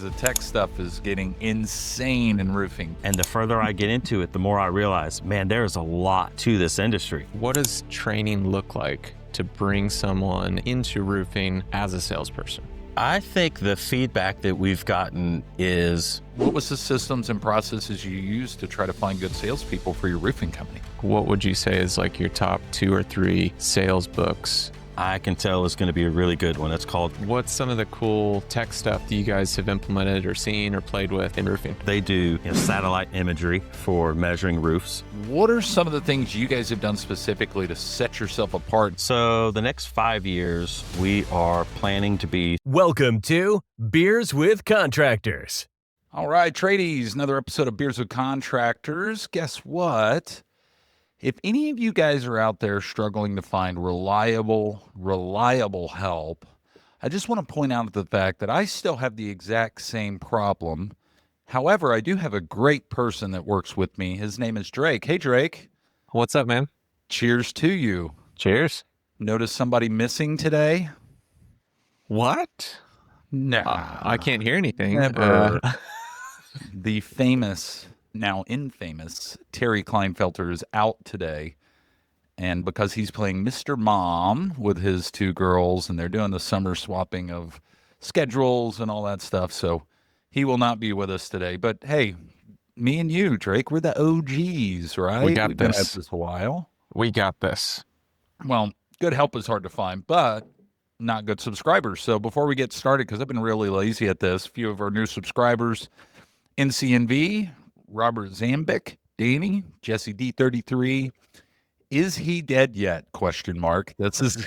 The tech stuff is getting insane in roofing. And the further I get into it, the more I realize, man, there is a lot to this industry. What does training look like to bring someone into roofing as a salesperson? I think the feedback that we've gotten is... What was the systems and processes you used to try to find good salespeople for your roofing company? What would you say is like your top 2 or 3 sales books? I can tell is going to be a really good one. It's called... What's some of the cool tech stuff that you guys have implemented or seen or played with in roofing? They do satellite imagery for measuring roofs. What are some of the things you guys have done specifically to set yourself apart? So the next 5 years, we are planning to be... Welcome to Beers with Contractors. All right, tradies, another episode of Beers with Contractors. Guess what? If any of you guys are out there struggling to find reliable help, I just want to point out the fact that I still have the exact same problem. However, I do have a great person that works with me. His name is Drake. Hey, Drake. What's up, man? Cheers to you. Cheers. Notice somebody missing today? What? No. I can't hear anything. Never. The famous, now infamous, Terry Kleinfelter is out today. And because he's playing Mr. Mom with his 2 girls, and they're doing the summer swapping of schedules and all that stuff, so he will not be with us today. But hey, me and you, Drake, we're the OGs, right? We got We've been this. at this a while. We got this. Well, good help is hard to find, but not good subscribers. So before we get started, because I've been really lazy at this, a few of our new subscribers, NCNV, Robert Zambic, Danny, Jesse D33. Is he dead yet? Question mark. That's his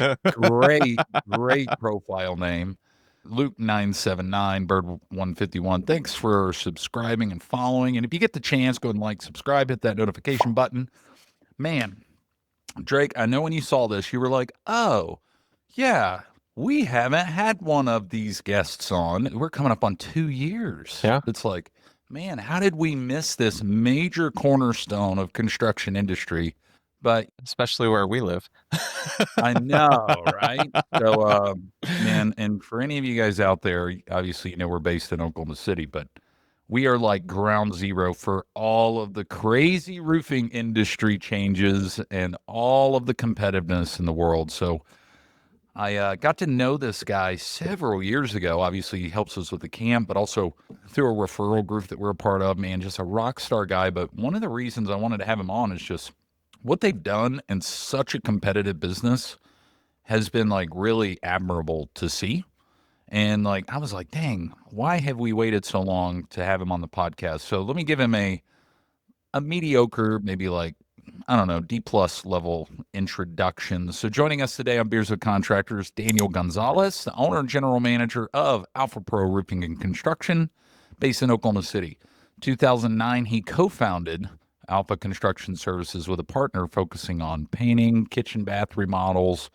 great profile name. Luke 979, Bird 151. Thanks for subscribing and following. And if you get the chance, go and like, subscribe, hit that notification button. Man, Drake, I know when you saw this, you were like, oh, yeah, we haven't had one of these guests on. We're coming up on 2 years. Yeah. It's like, man, how did we miss this major cornerstone of construction industry? But Especially where we live. I know, right? So, man, and for any of you guys out there, obviously, you know, we're based in Oklahoma City, but we are like ground zero for all of the crazy roofing industry changes and all of the competitiveness in the world. So I got to know this guy several years ago. Obviously, he helps us with the camp, but also through a referral group that we're a part of. Man, just a rock star guy. But one of the reasons I wanted to have him on is just what they've done in such a competitive business has been like really admirable to see. And like, I was like, dang, why have we waited so long to have him on the podcast? So let me give him a mediocre, maybe like, I don't know, D+ level introduction. So joining us today on Beers with Contractors, Daniel Gonzalez, the owner and general manager of Alpha Pro Roofing and Construction, based in Oklahoma City. 2009, he co-founded Alpha Construction Services with a partner focusing on painting, kitchen, bath remodels,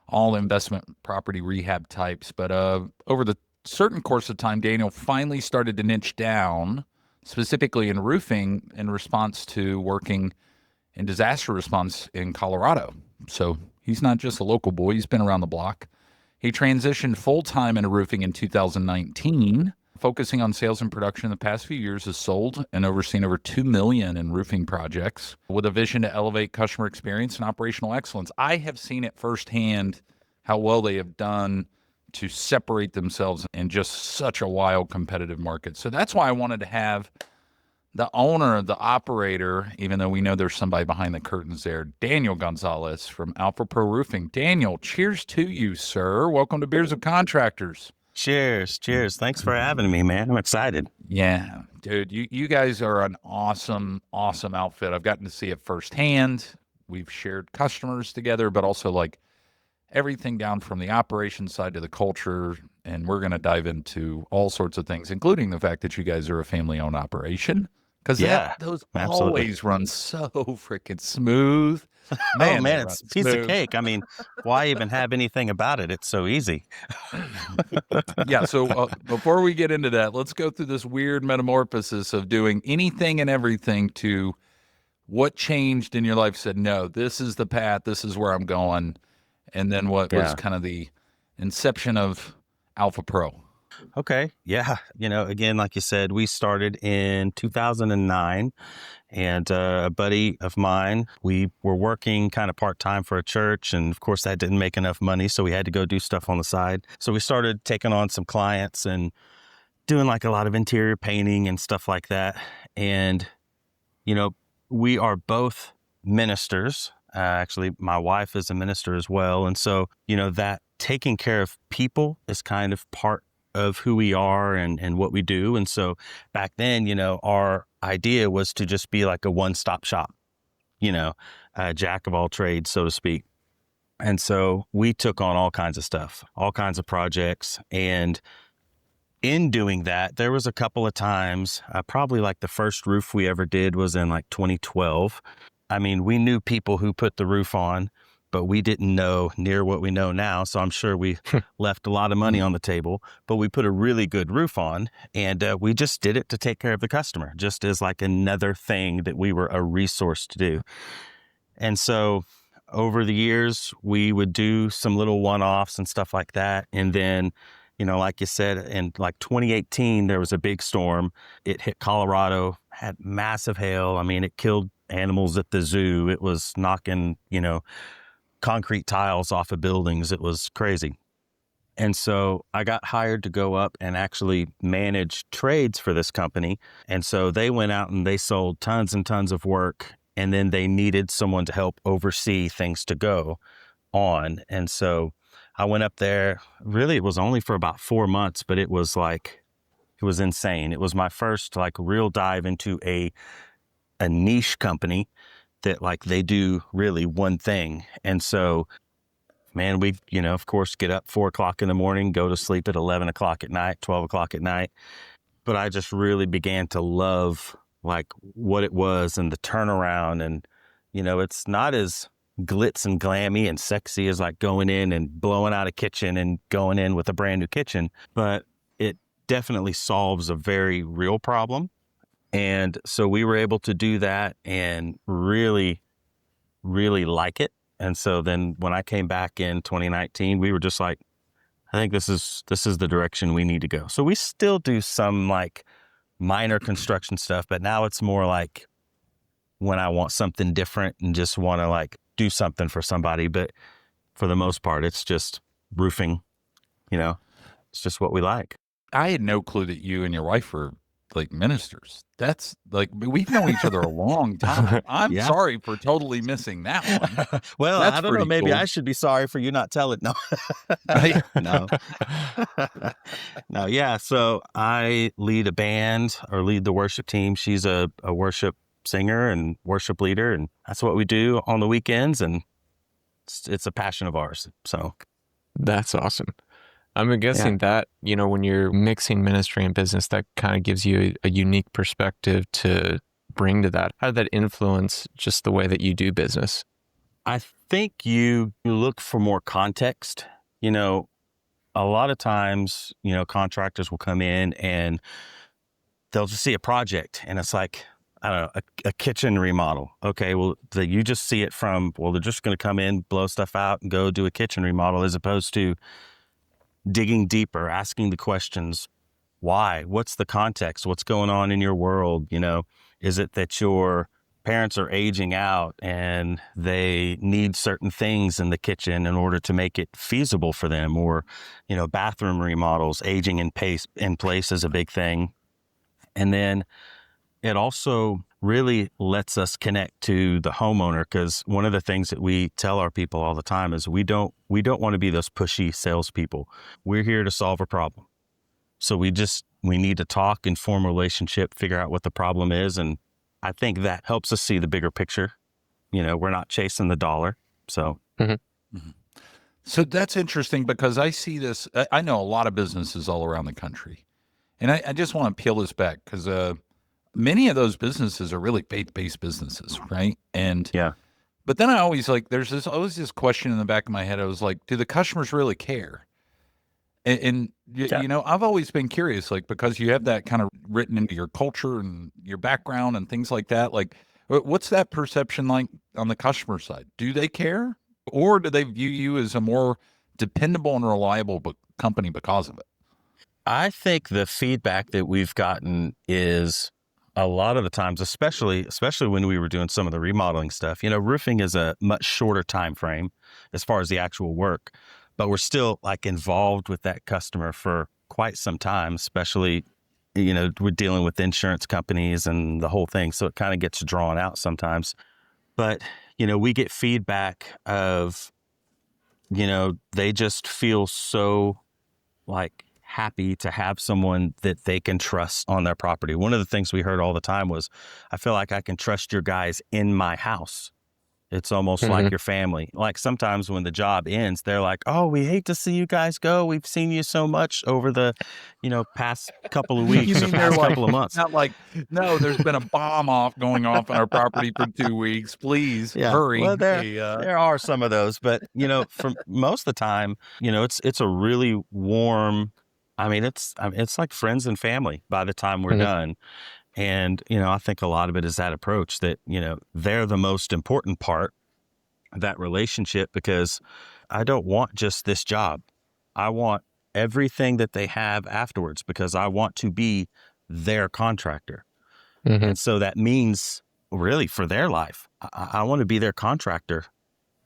all investment property rehab types. But over the certain course of time, Daniel finally started to niche down, specifically in roofing, in response to working in disaster response in Colorado. So he's not just a local boy, he's been around the block. He transitioned full-time into roofing in 2019, focusing on sales and production in the past few years, has sold and overseen over $2 million in roofing projects with a vision to elevate customer experience and operational excellence. I have seen it firsthand how well they have done to separate themselves in just such a wild competitive market. So that's why I wanted to have the owner, the operator, even though we know there's somebody behind the curtains there, Daniel Gonzalez from Alpha Pro Roofing. Daniel, cheers to you, sir. Welcome to Beers of Contractors. Cheers. Thanks for having me, man. I'm excited. Yeah, dude, you guys are an awesome outfit. I've gotten to see it firsthand. We've shared customers together, but also like everything down from the operations side to the culture. And we're going to dive into all sorts of things, including the fact that you guys are a family-owned operation. Because those absolutely always run so freaking smooth. Man, it's a piece of cake. I mean, why even have anything about it? It's so easy. Yeah, so before we get into that, let's go through this weird metamorphosis of doing anything and everything to what changed in your life, said, no, this is the path, this is where I'm going, and then what was kind of the inception of Alpha Pro. Okay. Yeah. Again, like you said, we started in 2009, and a buddy of mine, we were working kind of part-time for a church. And of course, that didn't make enough money. So we had to go do stuff on the side. So we started taking on some clients and doing like a lot of interior painting and stuff like that. And, you know, we are both ministers. Actually, my wife is a minister as well. And so, that taking care of people is kind of part of who we are and what we do. And so back then, our idea was to just be like a one-stop shop, a jack of all trades, so to speak. And so we took on all kinds of stuff, all kinds of projects. And in doing that, there was a couple of times, probably like the first roof we ever did was in like 2012. I mean, we knew people who put the roof on, but we didn't know near what we know now. So I'm sure we left a lot of money on the table, but we put a really good roof on, and we just did it to take care of the customer, just as like another thing that we were a resource to do. And so over the years, we would do some little one-offs and stuff like that. And then, like you said, in like 2018, there was a big storm. It hit Colorado, had massive hail. I mean, it killed animals at the zoo. It was knocking, concrete tiles off of buildings. It was crazy. And so I got hired to go up and actually manage trades for this company. And so they went out and they sold tons and tons of work. And then they needed someone to help oversee things to go on. And so I went up there. Really, it was only for about 4 months, but it was insane. It was my first like real dive into a niche company that like they do really one thing. And so, man, we, of course, get up 4 o'clock in the morning, go to sleep at 11 o'clock at night, 12 o'clock at night. But I just really began to love like what it was and the turnaround. And, it's not as glitz and glammy and sexy as like going in and blowing out a kitchen and going in with a brand new kitchen, but it definitely solves a very real problem. And so we were able to do that and really, really like it. And so then when I came back in 2019, we were just like, I think this is the direction we need to go. So we still do some like minor construction stuff, but now it's more like when I want something different and just want to like do something for somebody. But for the most part, it's just roofing, it's just what we like. I had no clue that you and your wife were like ministers. That's like, we've known each other a long time. I'm Yeah. sorry for totally missing that one. Well, That's I don't know. pretty Maybe cool. I should be sorry for you not telling. No, no, no. Yeah. So I lead a band or lead the worship team. She's a worship singer and worship leader. And that's what we do on the weekends. And it's a passion of ours. So That's awesome. I'm guessing that, when you're mixing ministry and business, that kind of gives you a unique perspective to bring to that. How did that influence just the way that you do business? I think you look for more context. A lot of times, contractors will come in and they'll just see a project and it's like, I don't know, a kitchen remodel. Okay, well, you just see it from, well, they're just going to come in, blow stuff out and go do a kitchen remodel, as opposed to digging deeper, asking the questions, why? What's the context? What's going on in your world? Is it that your parents are aging out and they need certain things in the kitchen in order to make it feasible for them? Or, bathroom remodels, aging in place is a big thing. And then it also really lets us connect to the homeowner, because one of the things that we tell our people all the time is we don't want to be those pushy salespeople. We're here to solve a problem. So we need to talk and form a relationship, figure out what the problem is. And I think that helps us see the bigger picture. We're not chasing the dollar. So. Mm-hmm. Mm-hmm. So that's interesting, because I see this. I know a lot of businesses all around the country. And I just want to peel this back, because many of those businesses are really faith-based businesses, right? And yeah. But then I always there's always this question in the back of my head. I was like, do the customers really care? And I've always been curious, because you have that kind of written into your culture and your background and things like that. Like, what's that perception like on the customer side? Do they care, or do they view you as a more dependable and reliable company because of it? I think the feedback that we've gotten is a lot of the times, especially when we were doing some of the remodeling stuff, roofing is a much shorter time frame as far as the actual work, but we're still like involved with that customer for quite some time, especially, we're dealing with insurance companies and the whole thing. So it kind of gets drawn out sometimes. But, we get feedback of, they just feel so like happy to have someone that they can trust on their property. One of the things we heard all the time was, I feel like I can trust your guys in my house. It's almost like your family. Like sometimes when the job ends, they're like, oh, we hate to see you guys go. We've seen you so much over the, past couple of You weeks or mean they're past like, couple of months. not like, no, there's been a bomb going off on our property for 2 weeks. Please hurry. Well, there are some of those, but for most of the time, it's a really warm. I mean, it's like friends and family by the time we're done. And, I think a lot of it is that approach that, they're the most important part of that relationship, because I don't want just this job. I want everything that they have afterwards, because I want to be their contractor. And so that means really for their life, I want to be their contractor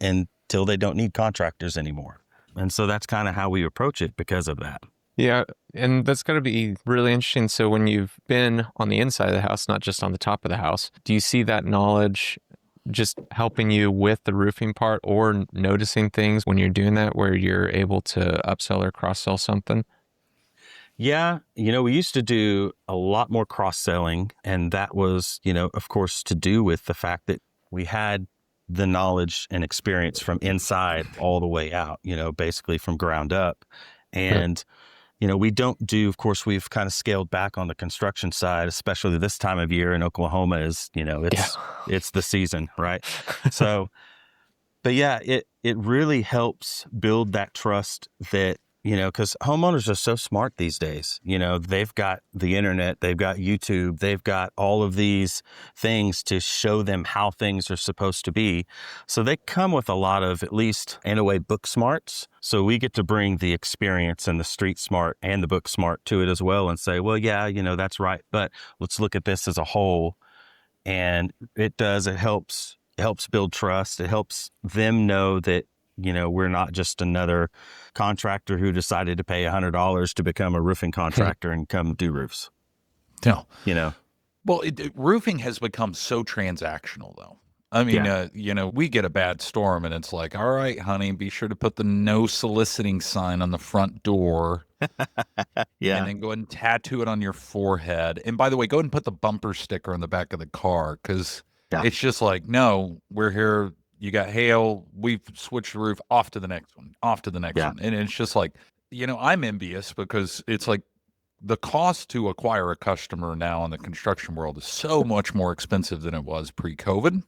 until they don't need contractors anymore. And so that's kind of how we approach it because of that. Yeah, and that's got to be really interesting. So when you've been on the inside of the house, not just on the top of the house, do you see that knowledge just helping you with the roofing part, or noticing things when you're doing that where you're able to upsell or cross-sell something? Yeah, we used to do a lot more cross-selling, and that was, of course, to do with the fact that we had the knowledge and experience from inside all the way out, basically from ground up. And we don't do, of course, we've kind of scaled back on the construction side, especially this time of year in Oklahoma is, it's the season, right? So, but yeah, it really helps build that trust that, because homeowners are so smart these days. They've got the internet, they've got YouTube, they've got all of these things to show them how things are supposed to be. So they come with a lot of, at least in a way, book smarts. So we get to bring the experience and the street smart and the book smart to it as well and say, well, yeah, that's right, but let's look at this as a whole. And it helps build trust. It helps them know that, we're not just another contractor who decided to pay $100 to become a roofing contractor and come do roofs. No. Well, roofing has become so transactional, though. I mean, we get a bad storm and it's like, all right, honey, be sure to put the no soliciting sign on the front door. Yeah. And then go ahead and tattoo it on your forehead. And by the way, go ahead and put the bumper sticker on the back of the car, because it's just like, no, we're here. You got hail. We've switched the roof, off to the next one, off to the next one. And it's just like, I'm envious, because it's like the cost to acquire a customer now in the construction world is so much more expensive than it was pre-COVID.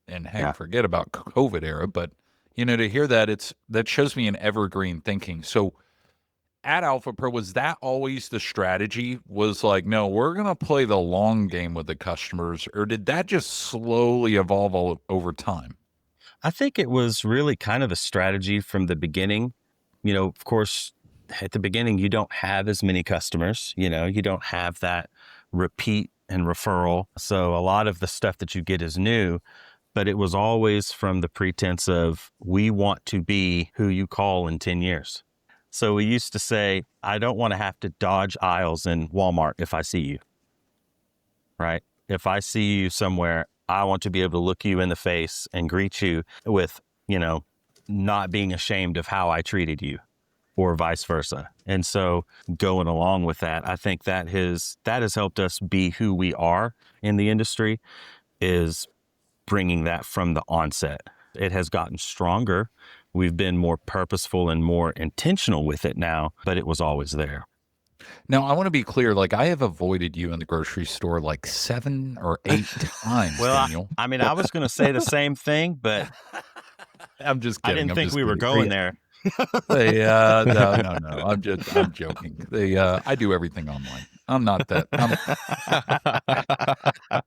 And heck, forget about COVID era. But, to hear that, that shows me an evergreen thinking. So at Alpha Pro, was that always the strategy? Was like, no, we're going to play the long game with the customers, or did that just slowly evolve over time? I think it was really kind of a strategy from the beginning. Of course, at the beginning, you don't have as many customers, you don't have that repeat and referral. So a lot of the stuff that you get is new, but it was always from the pretense of, we want to be who you call in 10 years. So we used to say, I don't want to have to dodge aisles in Walmart if I see you, right? If I see you somewhere, I want to be able to look you in the face and greet you with, not being ashamed of how I treated you, or vice versa. And so going along with that, I think that has helped us be who we are in the industry, is bringing that from the onset. It has gotten stronger. We've been more purposeful and more intentional with it now, but it was always there. Now, I want to be clear. Like, I have avoided you in the grocery store like 7 or 8 times, Daniel. I mean, I was going to say the same thing, but I'm just kidding. I didn't think we were going there. No. I'm joking. I do everything online. I'm not that.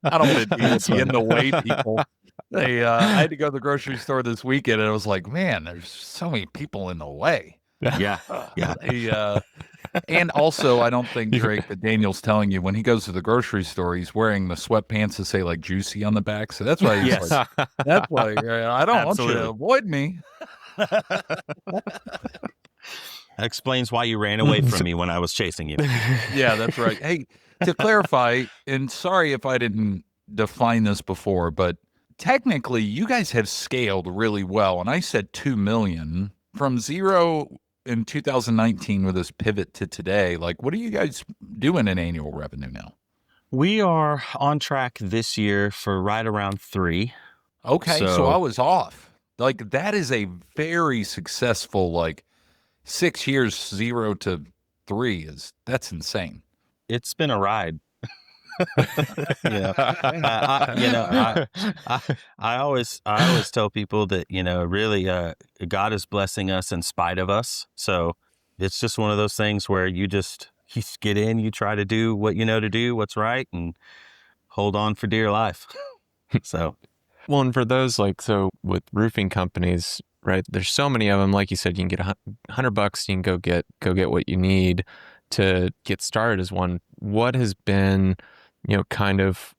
I don't want to be in the way, people. I had to go to the grocery store this weekend, and I was like, man, there's so many people in the way. Yeah. And also, I don't think, You- Drake, that Daniel's telling you when he goes to the grocery store, he's wearing the sweatpants that say like juicy on the back. So that's why he's Yes, like, that's why I don't want you to absolutely. avoid me. That explains why you ran away from me when I was chasing you. Yeah, that's right. Hey, to clarify, and sorry if I didn't define this before, but technically you guys have scaled really well. And I said 2 million from zero in 2019 with this pivot to today. Like, what are you guys doing in annual revenue now? We are on track this year for right around 3. Okay, so I So was off. Like, that is a very successful, like, 6 years, 0 to 3 that's insane. it's been a ride. I always tell people that, really, God is blessing us in spite of us. So it's just one of those things where you just get in, you try to do what you know to do, what's right, and hold on for dear life. So Well, and for those so with roofing companies, right? There's so many of them. Like you said, you can get $100. You can go get what you need to get started as one. What has been, kind of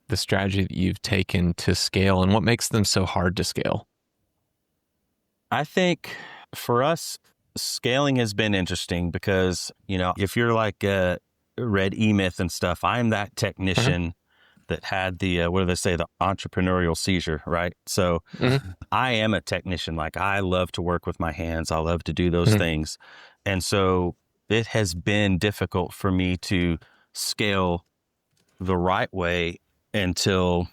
the strategy that you've taken to scale, and what makes them so hard to scale? I think for us, scaling has been interesting because, if you're like read E-Myth and stuff, I'm that technician that had the, what do they say, the entrepreneurial seizure, right? So I am a technician. Like, I love to work with my hands. I love to do those things. And so it has been difficult for me to scale the right way until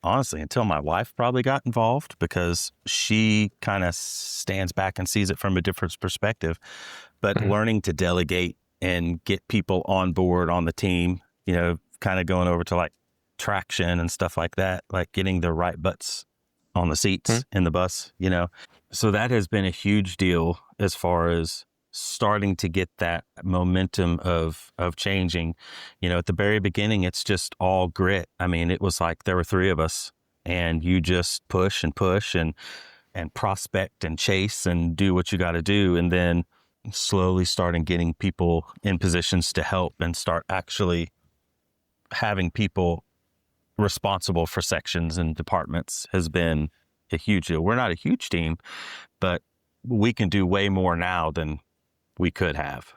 my wife probably got involved, because she kind of stands back and sees it from a different perspective. But learning to delegate and get people on board on the team, kind of going over to like traction and stuff like that, like getting the right butts on the seats in the bus, So that has been a huge deal as far as starting to get that momentum of changing. At the very beginning, it's just all grit. I mean, it was like there were 3 of us, and you just push and push and prospect and chase and do what you got to do. And then slowly starting getting people in positions to help and start actually having people responsible for sections and departments has been a huge deal. We're not a huge team, but we can do way more now than we could have.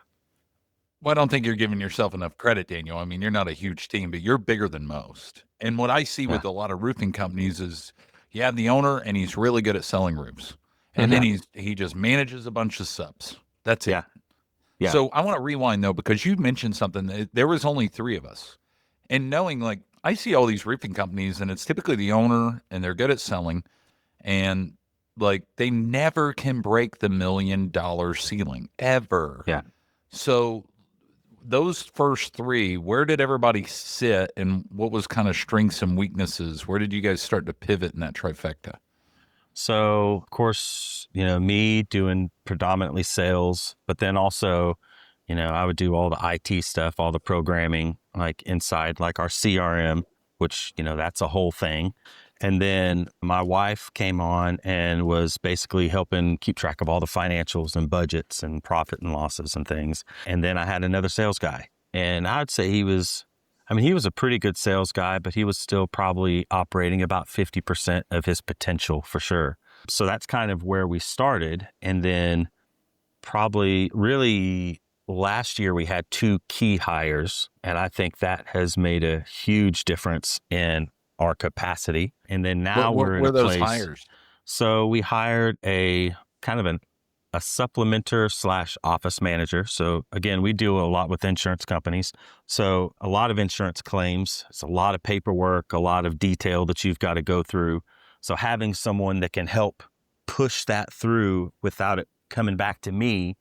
Well, I don't think you're giving yourself enough credit, Daniel. I mean, you're not a huge team, but you're bigger than most. And what I see with a lot of roofing companies is you have the owner and he's really good at selling roofs. And then he just manages a bunch of subs. That's it. Yeah. So I want to rewind though, because you mentioned something. There was only 3 of us. And knowing, like, I see all these roofing companies and it's typically the owner and they're good at selling, and like they never can break the $1 million ceiling ever. Yeah. So those first 3, where did everybody sit, and what was kind of strengths and weaknesses? Where did you guys start to pivot in that trifecta? So, of course, me doing predominantly sales, but then also, I would do all the IT stuff, all the programming, like inside, like our CRM, which, that's a whole thing. And then my wife came on and was basically helping keep track of all the financials and budgets and profit and losses and things. And then I had another sales guy, and I'd say he was a pretty good sales guy, but he was still probably operating about 50% of his potential for sure. So that's kind of where we started. And then probably really last year we had 2 key hires, and I think that has made a huge difference in our capacity. And then now we're in a those place. hires? So we hired a kind of a supplementer / office manager. So again, we deal a lot with insurance companies. So a lot of insurance claims, it's a lot of paperwork, a lot of detail that you've got to go through. So having someone that can help push that through without it coming back to me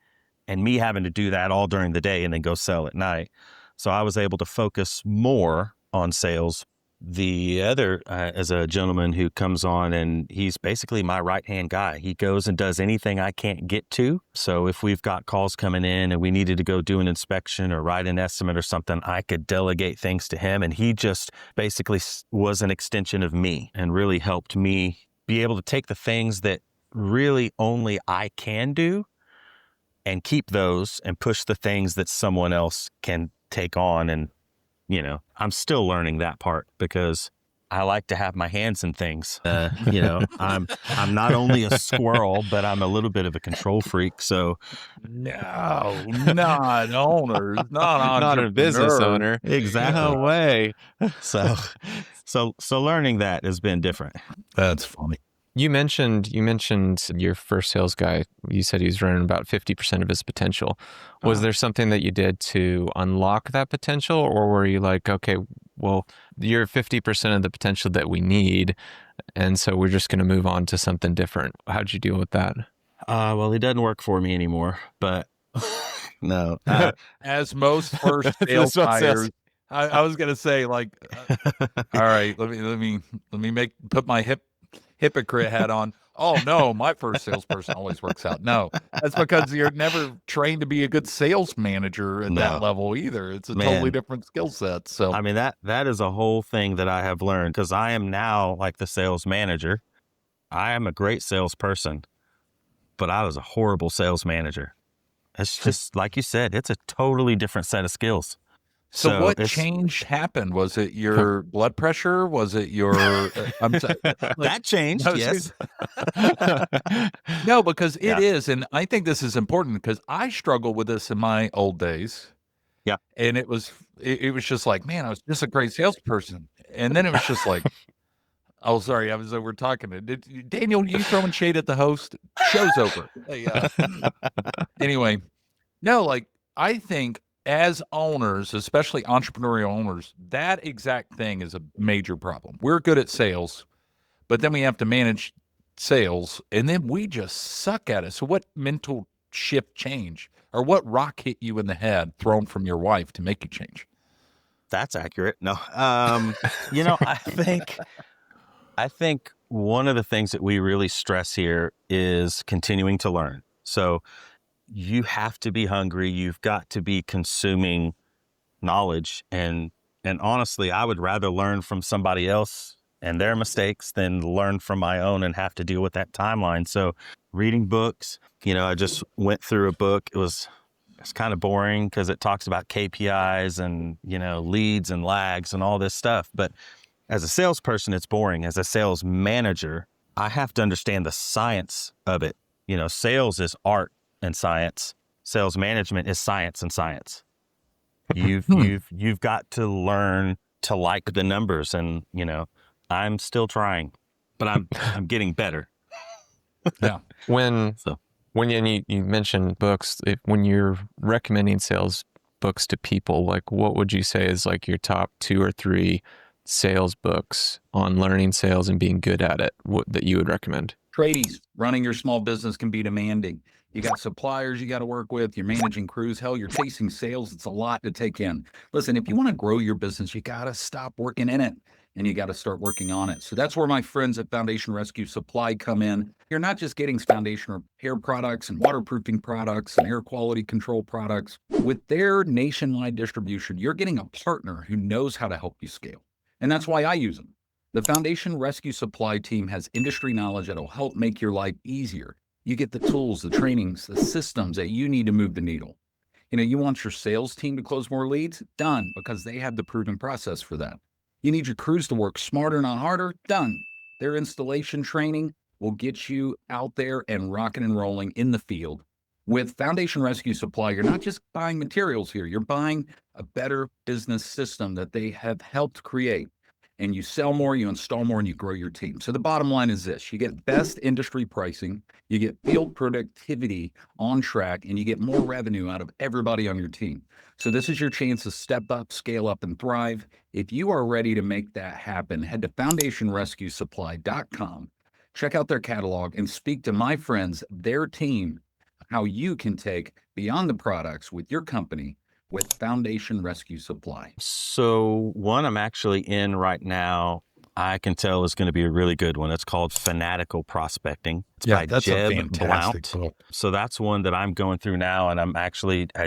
and me having to do that all during the day and then go sell at night. So I was able to focus more on sales. The other is a gentleman who comes on, and he's basically my right-hand guy. He goes and does anything I can't get to. So if we've got calls coming in and we needed to go do an inspection or write an estimate or something, I could delegate things to him. And he just basically was an extension of me and really helped me be able to take the things that really only I can do and keep those and push the things that someone else can take on. And, I'm still learning that part because I like to have my hands in things. I'm not only a squirrel, but I'm a little bit of a control freak. So No, not owners, not Not a business entrepreneurs. owner. exactly. No way. So learning that has been different. That's funny. You mentioned your first sales guy. You said he was running about 50% of his potential. Was there something that you did to unlock that potential, or were you like, okay, well, you're 50% of the potential that we need, and so we're just going to move on to something different? How'd you deal with that? Well, he doesn't work for me anymore, but no. As most first That's sales what hires, sales- I was gonna say like, all right, let me put my hypocrite hat on. Oh no, my first salesperson always works out. No, that's because you're never trained to be a good sales manager at that No. level either. It's a Man. totally different skill set. So I mean, that is a whole thing that I have learned because I am now like the sales manager. I am a great salesperson, but I was a horrible sales manager. It's just like you said, it's a totally different set of skills. So what change happened? Was it your blood pressure? Was it your? I'm sorry, that changed? no, Yes. No, because it Yeah. is, and I think this is important because I struggled with this in my old days. Yeah. And it was just like, man, I was just a great salesperson, and then it was just like, oh, sorry, I was over talking. Daniel, you throwing shade at the host? Show's over. Hey, anyway, no, like I think as owners, especially entrepreneurial owners, that exact thing is a major problem. We're good at sales, but then we have to manage sales, and then we just suck at it. So what mental shift change, or what rock hit you in the head thrown from your wife to make you change? That's accurate. No. I think one of the things that we really stress here is continuing to learn. So you have to be hungry. You've got to be consuming knowledge. And honestly, I would rather learn from somebody else and their mistakes than learn from my own and have to deal with that timeline. So reading books, I just went through a book. It's kind of boring because it talks about KPIs and, leads and lags and all this stuff. But as a salesperson, it's boring. As a sales manager, I have to understand the science of it. Sales is art and science. Sales management is science and science. You've got to learn to like the numbers, and I'm still trying, but I'm getting better. Yeah. When you mentioned books, when you're recommending sales books to people, like what would you say is like your top 2 or 3 sales books on learning sales and being good at it that you would recommend? Tradies, running your small business can be demanding. You got suppliers you got to work with. You're managing crews. Hell, you're chasing sales. It's a lot to take in. Listen, if you want to grow your business, you got to stop working in it and you got to start working on it. So that's where my friends at Foundation Rescue Supply come in. You're not just getting foundation repair products and waterproofing products and air quality control products. With their nationwide distribution, you're getting a partner who knows how to help you scale. And that's why I use them. The Foundation Rescue Supply team has industry knowledge that'll help make your life easier. You get the tools, the trainings, the systems that you need to move the needle. You want your sales team to close more leads? Done, because they have the proven process for that. You need your crews to work smarter, not harder? Done. Their installation training will get you out there and rocking and rolling in the field. With Foundation Rescue Supply, you're not just buying materials here. You're buying a better business system that they have helped create. And you sell more, you install more, and you grow your team. So the bottom line is this: you get best industry pricing, you get field productivity on track, and you get more revenue out of everybody on your team. So this is your chance to step up, scale up, and thrive. If you are ready to make that happen, head to foundationrescuesupply.com, check out their catalog, and speak to my friends, their team, how you can take beyond the products with your company with Foundation Rescue Supply. So one I'm actually in right now, I can tell is going to be a really good one. It's called Fanatical Prospecting. It's by that's Jeb a fantastic Blount. book. So that's one that I'm going through now, and I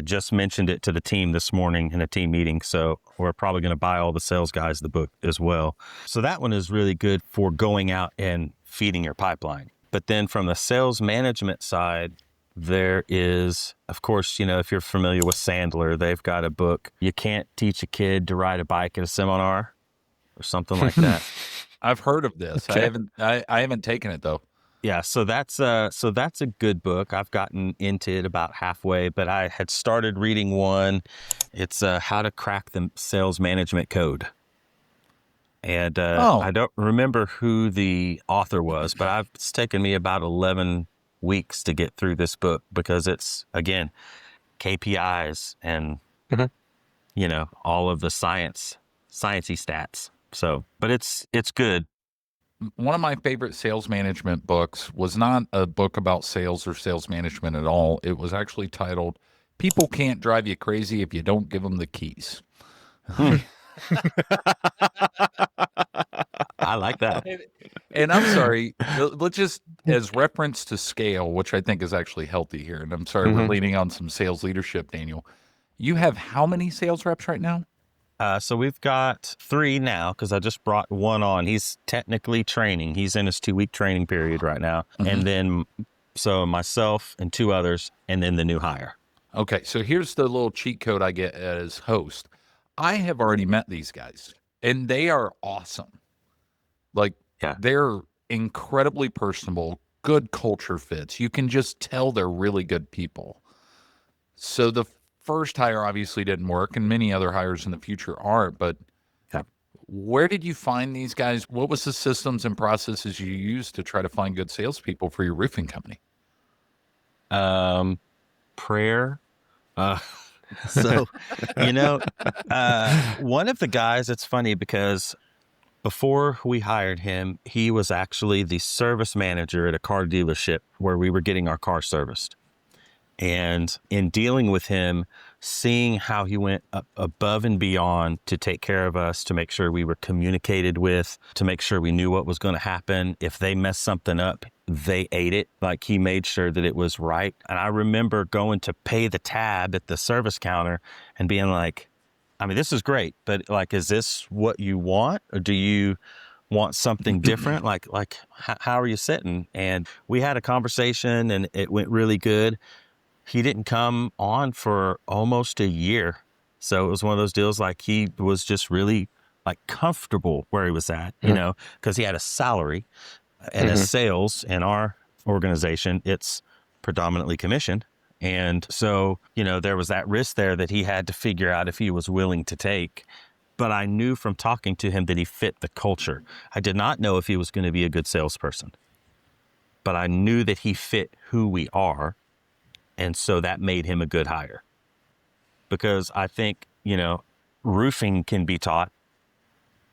just mentioned it to the team this morning in a team meeting. So we're probably going to buy all the sales guys the book as well. So that one is really good for going out and feeding your pipeline. But then from the sales management side, There is, of course, if you're familiar with Sandler, they've got a book, You Can't Teach a Kid to Ride a Bike at a Seminar, or something like that. I've heard of this. Okay. I haven't taken it though. Yeah, so that's a good book. I've gotten into it about halfway, but I had started reading one. It's How to Crack the Sales Management Code. And I don't remember who the author was, but it's taken me about 11 weeks to get through this book because it's, again, KPIs and, all of the sciencey stats. So, but it's good. One of my favorite sales management books was not a book about sales or sales management at all. It was actually titled People Can't Drive You Crazy If You Don't Give Them the Keys. I like that. And I'm sorry, let's just, as reference to scale, which I think is actually healthy here, and I'm sorry, we're leaning on some sales leadership, Daniel. You have how many sales reps right now? So we've got 3 now because I just brought one on. He's technically training. He's in his 2-week training period right now. And then, so myself and 2 others, and then the new hire. Okay, so here's the little cheat code I get as host. I have already met these guys, and they are awesome. Like, they're incredibly personable, good culture fits. You can just tell they're really good people. So the first hire obviously didn't work, and many other hires in the future aren't, but where did you find these guys? What was the systems and processes you used to try to find good salespeople for your roofing company? Prayer. So, one of the guys, it's funny because before we hired him, he was actually the service manager at a car dealership where we were getting our car serviced. And in dealing with him, seeing how he went above and beyond to take care of us, to make sure we were communicated with, to make sure we knew what was going to happen. If they messed something up, they ate it. Like, he made sure that it was right. And I remember going to pay the tab at the service counter and being like, I mean, this is great, but like, is this what you want? Or do you want something different? Like, how are you sitting? And we had a conversation and it went really good. He didn't come on for almost a year. So it was one of those deals, like, he was just really like comfortable where he was at, because he had a salary, and as sales in our organization, it's predominantly commission. And so, there was that risk there that he had to figure out if he was willing to take. But I knew from talking to him that he fit the culture. I did not know if he was going to be a good salesperson, but I knew that he fit who we are. And so that made him a good hire, because I think, roofing can be taught.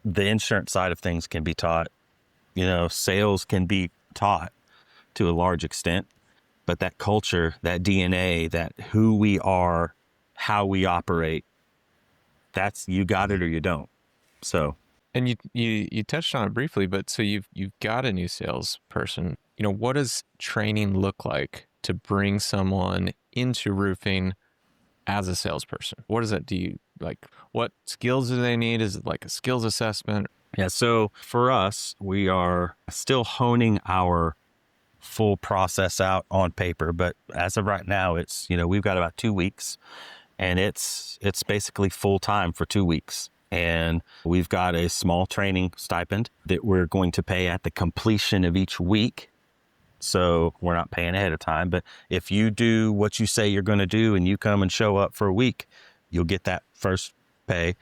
The insurance side of things can be taught. Sales can be taught to a large extent, but that culture, that DNA, that who we are, how we operate, that's, you got it or you don't. So. And you touched on it briefly, but so you've got a new salesperson. What does training look like to bring someone into roofing as a salesperson? What does that do? Like, what skills do they need? Is it like a skills assessment? Yeah. So for us, we are still honing our full process out on paper, but as of right now, it's, we've got about 2 weeks, and it's basically full time for 2 weeks. And we've got a small training stipend that we're going to pay at the completion of each week. So we're not paying ahead of time, but if you do what you say you're going to do and you come and show up for a week, you'll get that first pay.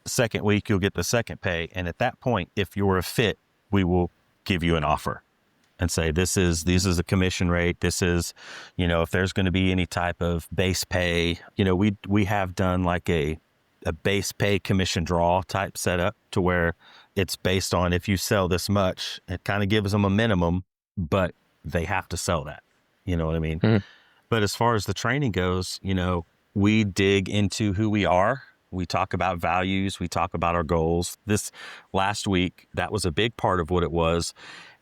Second week, you'll get the second pay. And at that point, if you're a fit, we will give you an offer and say, this is a commission rate. This is, if there's going to be any type of base pay, we have done like a base pay commission draw type setup to where it's based on, if you sell this much, it kind of gives them a minimum, but they have to sell that. You know what I mean? But as far as the training goes, we dig into who we are. We talk about values. We talk about our goals. This last week, that was a big part of what it was.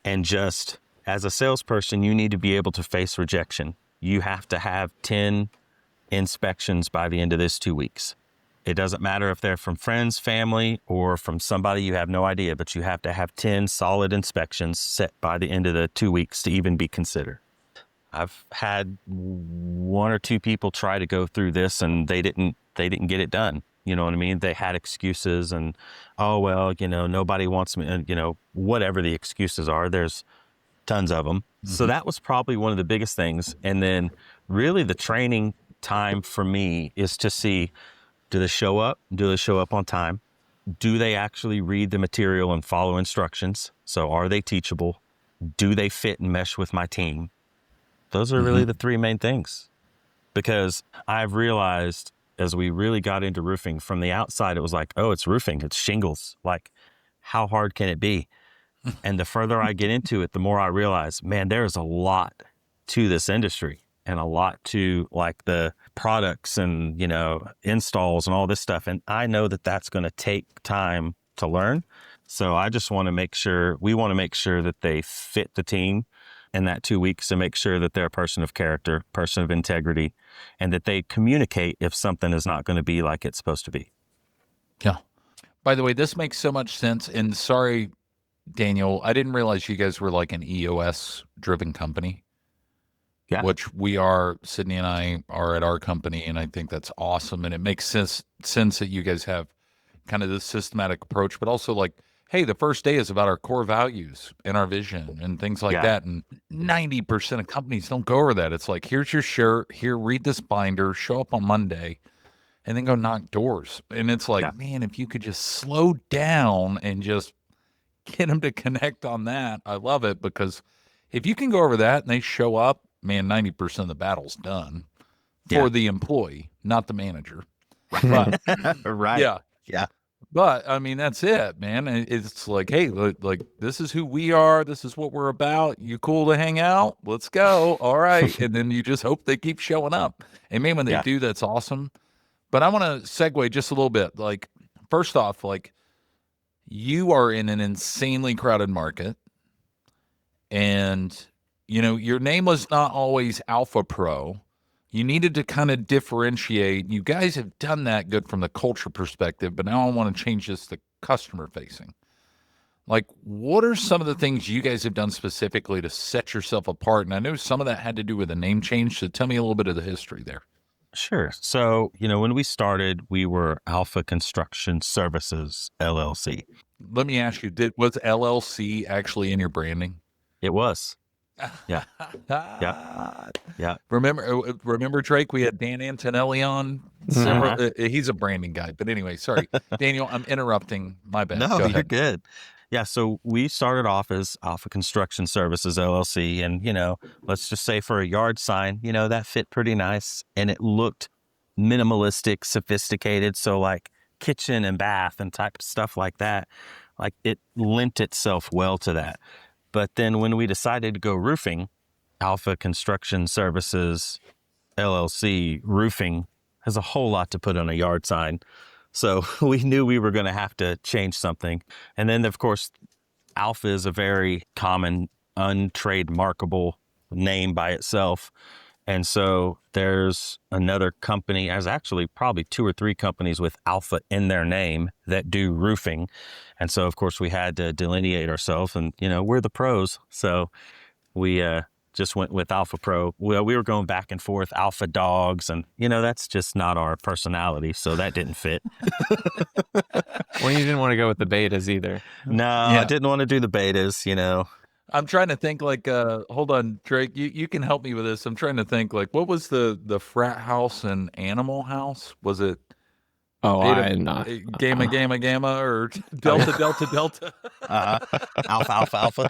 And just as a salesperson, you need to be able to face rejection. You have to have 10 inspections by the end of this 2 weeks. It doesn't matter if they're from friends, family, or from somebody you have no idea, but you have to have 10 solid inspections set by the end of the 2 weeks to even be considered. I've had one or two people try to go through this and they didn't get it done. You know what I mean? They had excuses and, oh, well, nobody wants me, and, whatever the excuses are, there's tons of them. So that was probably one of the biggest things. And then really the training time for me is to see, do they show up? Do they show up on time? Do they actually read the material and follow instructions? So are they teachable? Do they fit and mesh with my team? Those are really the three main things. Because I've realized as we really got into roofing from the outside, it was like, oh, it's roofing, it's shingles. Like, how hard can it be? And the further I get into it, the more I realize, man, there's a lot to this industry and a lot to like the products and, installs and all this stuff. And I know that that's going to take time to learn. So I just want to make sure, we want to make sure that they fit the team in that 2 weeks to make sure that they're a person of character, person of integrity, and that they communicate if something is not going to be like it's supposed to be. Yeah. By the way, this makes so much sense. And sorry, Daniel, I didn't realize you guys were like an EOS driven company. Yeah. Which we are. Sydney and I are at our company, and I think that's awesome. And it makes sense that you guys have kind of this systematic approach, but also like, hey, the first day is about our core values and our vision and things like that. And 90% of companies don't go over that. It's like, here's your shirt, here, read this binder, show up on Monday, and then go knock doors. And it's like, man, if you could just slow down and just get them to connect on that, I love it, because if you can go over that and they show up, man, 90% of the battle's done for the employee, not the manager. But, right. Yeah. But I mean, that's it, man. It's like, hey, like this is who we are. This is what we're about. You cool to hang out? Let's go. All right. And then you just hope they keep showing up. And man, when they do, that's awesome. But I want to segue just a little bit. Like, first off, like, you are in an insanely crowded market, and your name was not always Alpha Pro. You needed to kind of differentiate. You guys have done that good from the culture perspective, but now I want to change this to customer facing. Like, what are some of the things you guys have done specifically to set yourself apart? And I know some of that had to do with a name change. So tell me a little bit of the history there. Sure. So, when we started, we were Alpha Construction Services, LLC. Let me ask you, was LLC actually in your branding? It was. Yeah. Yeah. Remember, Drake, we had Dan Antonelli on. He's a branding guy. But anyway, sorry, Daniel, I'm interrupting. My bad. No, you're good. Yeah. So we started off as Alpha Construction Services, LLC. And, let's just say for a yard sign, that fit pretty nice. And it looked minimalistic, sophisticated. So like kitchen and bath and type of stuff like that, like it lent itself well to that. But then when we decided to go roofing, Alpha Construction Services, LLC, roofing has a whole lot to put on a yard sign. So we knew we were going to have to change something. And then, of course, Alpha is a very common, untrademarkable name by itself. And so there's another company, there's actually probably 2 or 3 companies with Alpha in their name that do roofing. And so, of course, we had to delineate ourselves and, we're the pros. So we just went with Alpha Pro. Well, we were going back and forth, Alpha Dogs, and, that's just not our personality. So that didn't fit. Well, you didn't want to go with the betas either. No, I didn't want to do the betas, I'm trying to think like, hold on, Drake, you can help me with this. I'm trying to think like, what was the frat house and Animal House? Was it? Oh, Beta, I'm not. Gamma, or Delta. Alpha.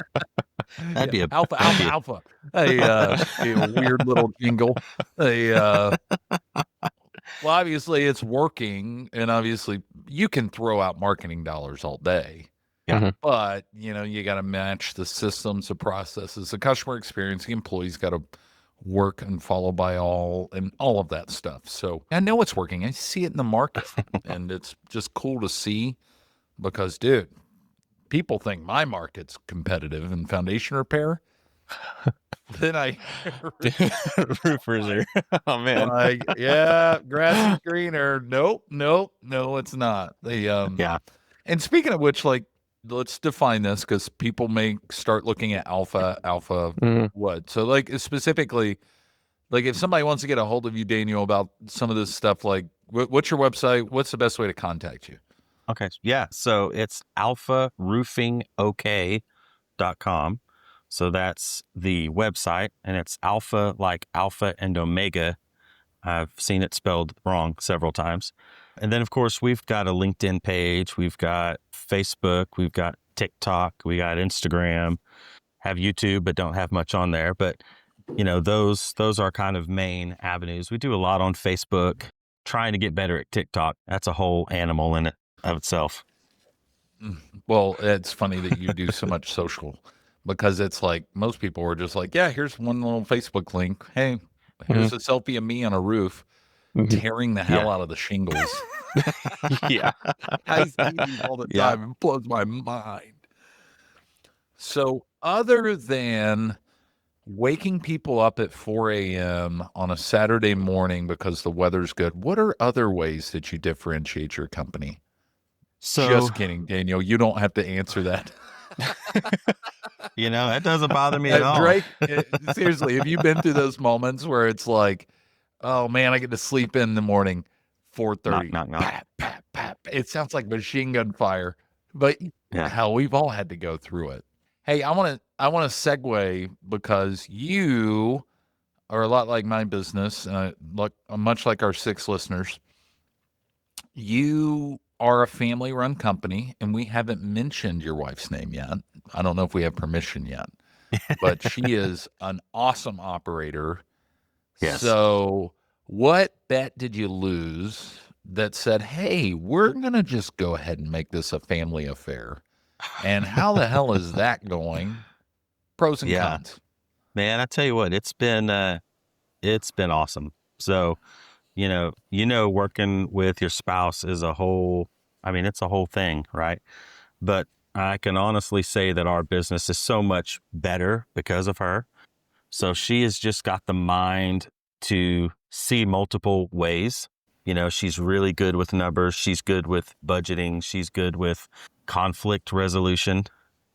That'd be Alpha. A weird little jingle. Well, obviously it's working, and obviously you can throw out marketing dollars all day. Yeah. But, you got to match the systems, the processes, the customer experience. The employees got to work and follow by all of that stuff. So I know it's working. I see it in the market, and it's just cool to see because, dude, people think my market's competitive in foundation repair. Then I roofers are, oh man, like, yeah, grass is greener. Nope, no, it's not. And speaking of which, like, let's define this because people may start looking at alpha, Mhm. what? So like specifically, like if somebody wants to get a hold of you, Daniel, about some of this stuff, like what's your website? What's the best way to contact you? Okay. Yeah. So it's alpharoofingok.com. So that's the website, and it's alpha like alpha and omega. I've seen it spelled wrong several times. And then, of course, we've got a LinkedIn page, we've got Facebook, we've got TikTok, we got Instagram, have YouTube, but don't have much on there. But those are kind of main avenues. We do a lot on Facebook, trying to get better at TikTok. That's a whole animal in it of itself. Well, it's funny that you do so much social because it's like most people are just like, yeah, here's one little Facebook link. Hey, here's a selfie of me on a roof tearing the hell Yeah. out of the shingles. Yeah. I see these all the Yeah. time. It blows my mind. So, other than waking people up at 4 a.m. on a Saturday morning because the weather's good, what are other ways that you differentiate your company? So, Just kidding, Daniel. You don't have to answer that. that doesn't bother me at all. Drake, seriously, have you been through those moments where it's like, oh man, I get to sleep in the morning, 4:30, Knock, knock, knock. pat, pat, pat. It sounds like machine gun fire, but Yeah. hell, we've all had to go through it. Hey, I want to segue because you are a lot like my business, much like our 6 listeners. You are a family-run company, and we haven't mentioned your wife's name yet. I don't know if we have permission yet, but she is an awesome operator. Yes. So, what bet did you lose that said, "Hey, we're gonna just go ahead and make this a family affair"? And how the hell is that going? Pros and Yeah. cons. Man, I tell you what, it's been awesome. So, working with your spouse is it's a whole thing, right? But I can honestly say that our business is so much better because of her. So she has just got the mind to see multiple ways. She's really good with numbers. She's good with budgeting. She's good with conflict resolution.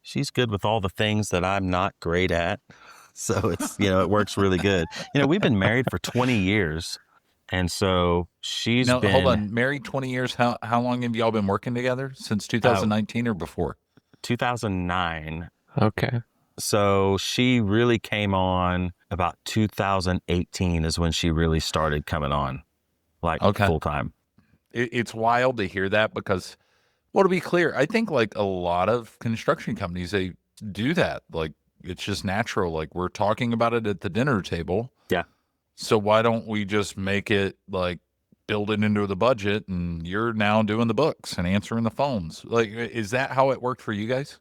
She's good with all the things that I'm not great at. So it works really good. We've been married for 20 years. And so she's Now, been hold on. Married 20 years. How long have y'all been working together? Since 2019 or before? 2009. Okay. So she really came on about 2018 is when she really started coming on, like Okay. full time. It's wild to hear that because, well, to be clear, I think like a lot of construction companies, they do that. Like it's just natural. Like we're talking about it at the dinner table. Yeah. So why don't we just make it like build it into the budget and you're now doing the books and answering the phones? Like, is that how it worked for you guys?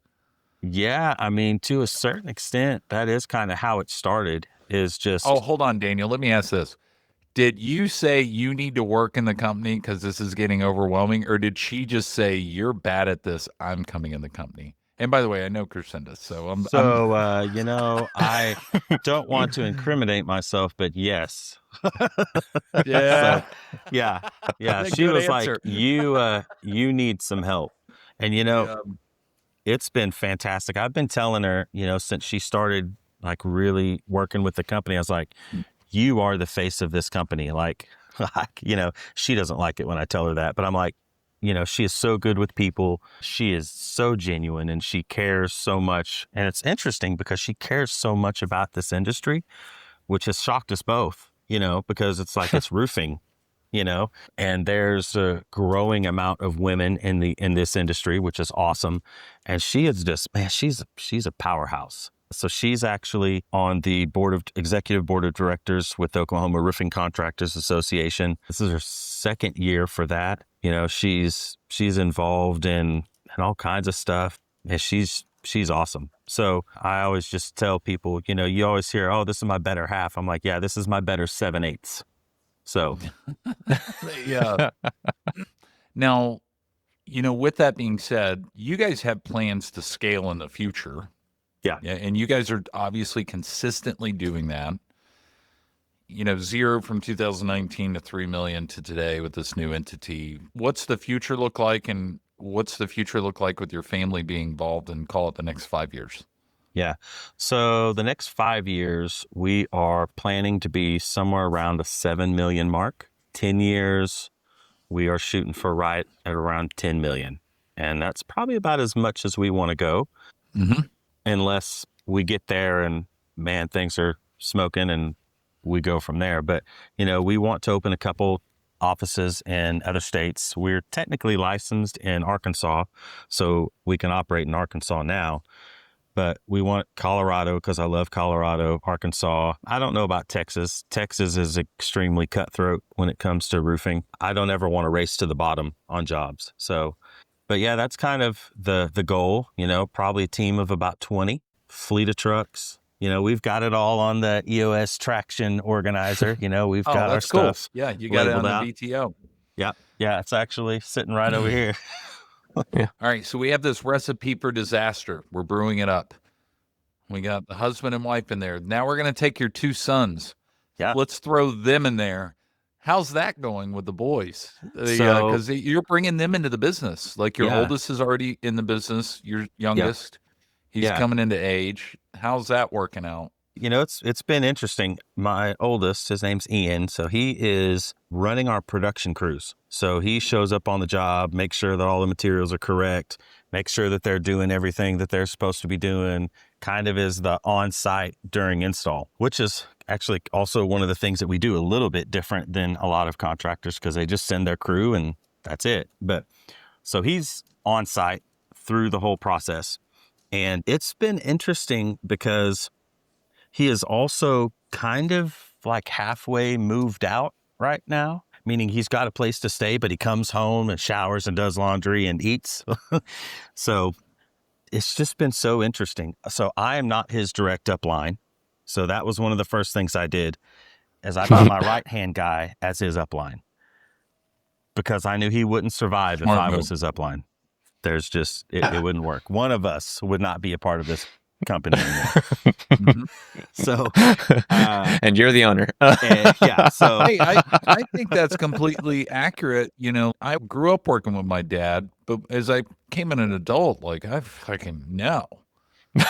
Yeah. To a certain extent, that is kind of how it started, is just, Oh, hold on, Daniel. Let me ask this. Did you say you need to work in the company because this is getting overwhelming? Or did she just say, you're bad at this, I'm coming in the company? And by the way, I know Crescenda, so I don't want to incriminate myself, but yes. yeah. So, yeah. She Good was answer. like, you need some help. And, Yeah. it's been fantastic. I've been telling her, since she started like really working with the company, I was like, you are the face of this company. Like, she doesn't like it when I tell her that, but I'm like, she is so good with people. She is so genuine and she cares so much. And it's interesting because she cares so much about this industry, which has shocked us both, because it's like it's roofing, and there's a growing amount of women in this industry, which is awesome. And she is just, man, she's a powerhouse. So she's actually on the executive board of directors with the Oklahoma Roofing Contractors Association. This is her second year for that. She's involved in all kinds of stuff, and she's awesome. So I always just tell people, you always hear, oh, this is my better half. I'm like, yeah, this is my better 7/8. So Yeah. Now, with that being said, you guys have plans to scale in the future. Yeah. And you guys are obviously consistently doing that. 0 from 2019 to 3 million to today with this new entity. What's the future look like? And what's the future look like with your family being involved in, call it, the next 5 years? Yeah. So the next 5 years, we are planning to be somewhere around the 7 million mark. 10 years, we are shooting for right at around 10 million. And that's probably about as much as we want to go, unless we get there and, man, things are smoking and we go from there. But, we want to open a couple offices in other states. We're technically licensed in Arkansas, so we can operate in Arkansas now. But we want Colorado because I love Colorado, Arkansas. I don't know about Texas. Texas is extremely cutthroat when it comes to roofing. I don't ever want to race to the bottom on jobs. So, but yeah, that's kind of the goal, probably a team of about 20, fleet of trucks. We've got it all on the EOS traction organizer. We've got our stuff. Yeah, you got it on out. the VTO. Yeah, it's actually sitting right over here. Yeah. All right, so we have this recipe for disaster. We're brewing it up. We got the husband and wife in there. Now we're going to take your 2 sons. Yeah. Let's throw them in there. How's that going with the boys? Because you're bringing them into the business. Like your oldest is already in the business. Your youngest, he's coming into age. How's that working out? It's been interesting. My oldest, his name's Ian, so he is running our production crews. So he shows up on the job, makes sure that all the materials are correct, makes sure that they're doing everything that they're supposed to be doing, kind of is the on-site during install, which is actually also one of the things that we do a little bit different than a lot of contractors because they just send their crew and that's it. But so he's on-site through the whole process. And it's been interesting because he is also kind of like halfway moved out right now, meaning he's got a place to stay, but he comes home and showers and does laundry and eats. So it's just been so interesting. So I am not his direct upline. So that was one of the first things I did, is I put my right-hand guy as his upline because I knew he wouldn't survive if I was his upline. There's just, it wouldn't work. One of us would not be a part of this company anymore. So, and you're the owner. So hey, I think that's completely accurate. I grew up working with my dad, but as I became an adult, like I fucking know,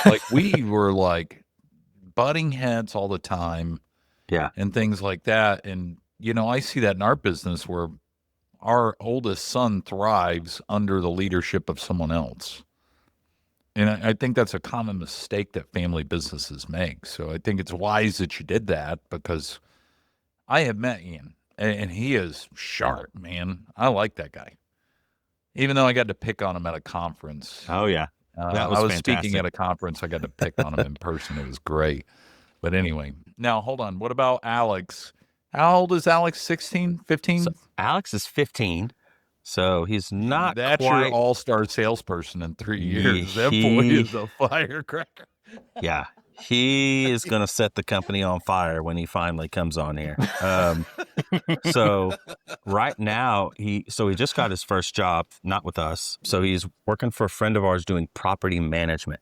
like we were like butting heads all the time, and things like that. And I see that in our business where our oldest son thrives under the leadership of someone else. And I think that's a common mistake that family businesses make. So I think it's wise that you did that because I have met Ian, and he is sharp, man. I like that guy. Even though I got to pick on him at a conference. Oh, yeah. I was speaking at a conference. I got to pick on him in person. It was great. But anyway, now hold on. What about Alex? How old is Alex? 16, 15? So Alex is 15. So he's not That's quite... your all-star salesperson in 3 years. That boy is a firecracker. Yeah. He is going to set the company on fire when he finally comes on here. So right now, he just got his first job, not with us. So he's working for a friend of ours doing property management.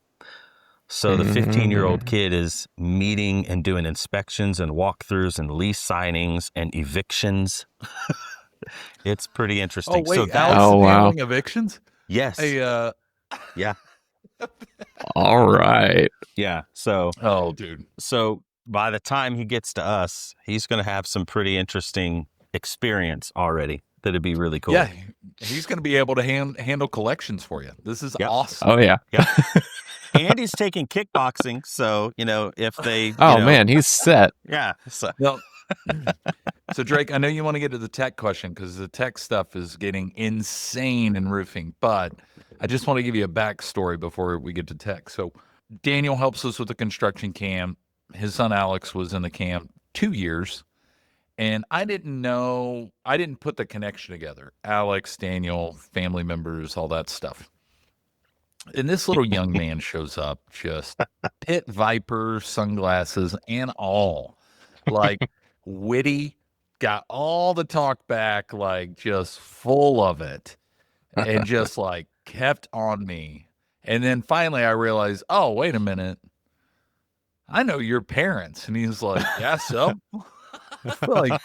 So the 15-year-old kid is meeting and doing inspections and walkthroughs and lease signings and evictions. It's pretty interesting. Oh, wait, so Alex is handling evictions? Yes. Hey, yeah. All right. Yeah. So. Oh, dude. So by the time he gets to us, he's going to have some pretty interesting experience already. That'd be really cool. Yeah. He's going to be able to handle collections for you. This is awesome. Oh, yeah. And he's taking kickboxing. So, if they. Man, he's set. Yeah. So. Well, so Drake, I know you want to get to the tech question because the tech stuff is getting insane in roofing, but I just want to give you a backstory before we get to tech. So Daniel helps us with the construction camp. His son Alex was in the camp 2 years, and I didn't put the connection together. Alex, Daniel, family members, all that stuff. And this little young man shows up, just pit viper, sunglasses, and all. Like, witty, got all the talk back, like just full of it, and just like kept on me. And then finally I realized, oh, wait a minute. I know your parents. And he's like, yeah, so? Like,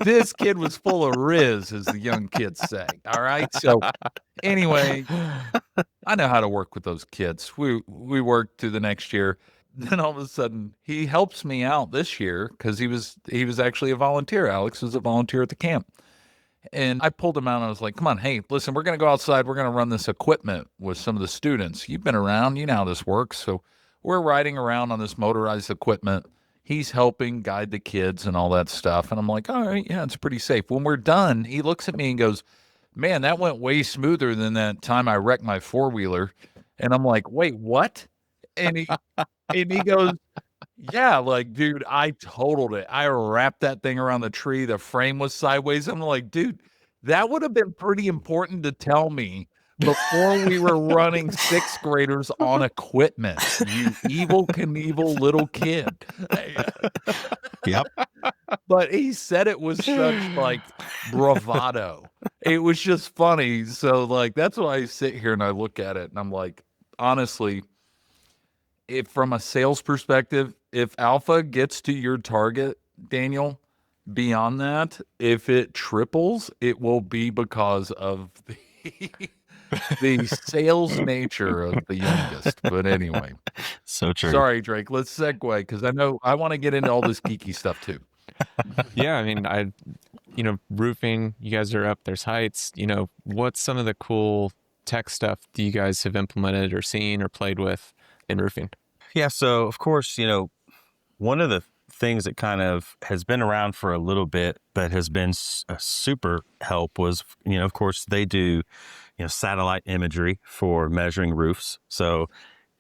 this kid was full of riz, as the young kids say. All right. So anyway, I know how to work with those kids. We worked through the next year. Then all of a sudden, he helps me out this year because he was actually a volunteer. Alex was a volunteer at the camp. And I pulled him out and I was like, come on, hey, listen, we're going to go outside. We're going to run this equipment with some of the students. You've been around, you know how this works. So we're riding around on this motorized equipment. He's helping guide the kids and all that stuff. And I'm like, all right, yeah, it's pretty safe. When we're done, he looks at me and goes, man, that went way smoother than that time I wrecked my four-wheeler. And I'm like, wait, what? And he goes, yeah, like, dude, I totaled it. I wrapped that thing around the tree. The frame was sideways. I'm like, dude, that would have been pretty important to tell me before we were running sixth graders on equipment. You evil Knievel little kid. Yep. But he said it with such like bravado. It was just funny. So like, that's why I sit here and I look at it and I'm like, honestly, if from a sales perspective, if Alpha gets to your target, Daniel, beyond that, if it triples, it will be because of the sales nature of the youngest. But anyway, So true. sorry, Drake. Let's segue because I know I want to get into all this geeky stuff too. Yeah, I mean, roofing, you guys are up, there's heights, what's some of the cool tech stuff that you guys have implemented or seen or played with in roofing? Yeah. So, of course, one of the things that kind of has been around for a little bit, but has been a super help was, of course, they do, satellite imagery for measuring roofs. So,